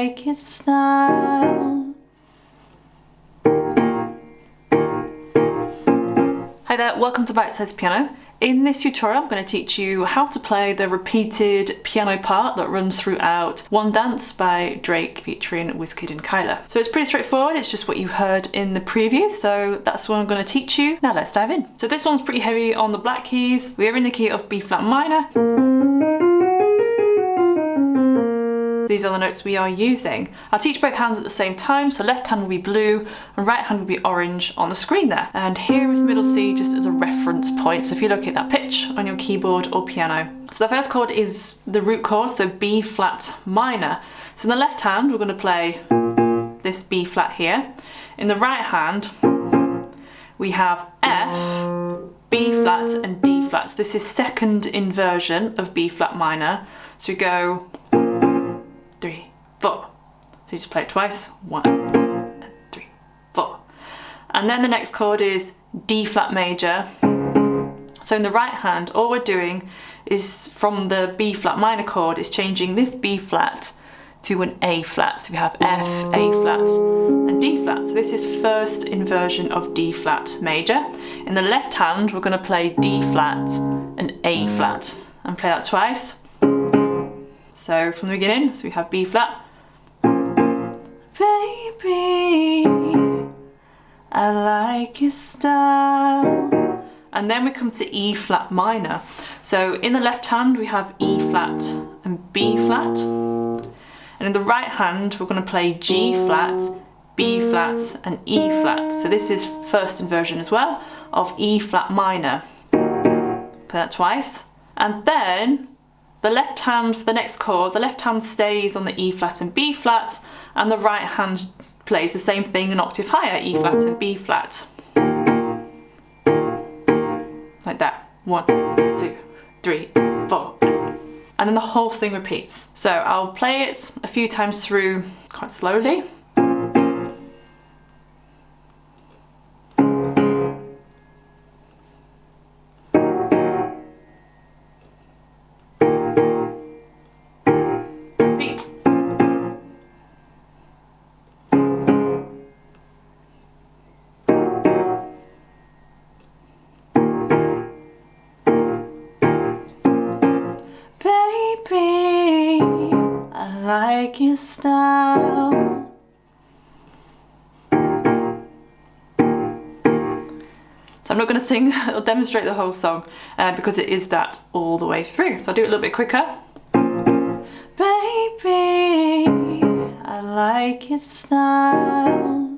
like your style. Hi there, welcome to Bitesize Piano. In this tutorial I'm going to teach you how to play the repeated piano part that runs throughout One Dance by Drake featuring Wizkid Kyla. So it's pretty straightforward, it's just what you heard in the preview, so that's what I'm going to teach you. Now let's dive in. So this one's pretty heavy on the black keys. We are in the key of B flat minor. These are the notes we are using. I'll teach both hands at the same time, so left hand will be blue and right hand will be orange on the screen there. And here is middle C just as a reference point, so if you look at that pitch on your keyboard or piano. So the first chord is the root chord, so B flat minor. So in the left hand we're going to play this B flat here. In the right hand we have F, B flat and D flat. So this is second inversion of B flat minor. So we go 3, 4. So you just play it twice. 1, and 3, 4. And then the next chord is D flat major. So in the right hand, all we're doing is from the B flat minor chord is changing this B flat to an A flat. So we have F, A flat, and D flat. So this is first inversion of D flat major. In the left hand, we're going to play D flat and A flat, and play that twice. So from the beginning, so we have B flat. Baby, I like your style. And then we come to E flat minor. So in the left hand, we have E flat and B flat. And in the right hand, we're going to play G flat, B flat, and E flat. So this is first inversion as well of E flat minor. Play that twice. And then the left hand for the next chord, the left hand stays on the E flat and B flat, and the right hand plays the same thing an octave higher, E flat and B flat. Like that. 1, 2, 3, 4. And then the whole thing repeats. So I'll play it a few times through quite slowly. I like your style. So I'm not going to sing or demonstrate the whole song because it is that all the way through. So I'll do it a little bit quicker. Baby, I like your style.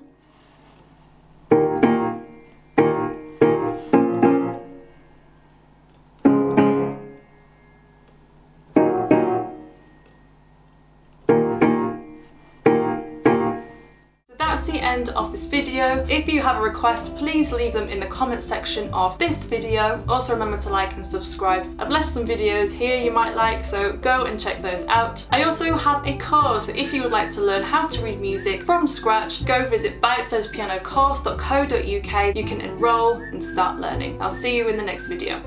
That's the end of this video. If you have a request, please leave them in the comment section of this video. Also remember to like and subscribe. I've left some videos here you might like, so go and check those out. I also have a course, so if you would like to learn how to read music from scratch, go visit Bitesize Piano Course.co.uk. You can enroll and start learning. I'll see you in the next video.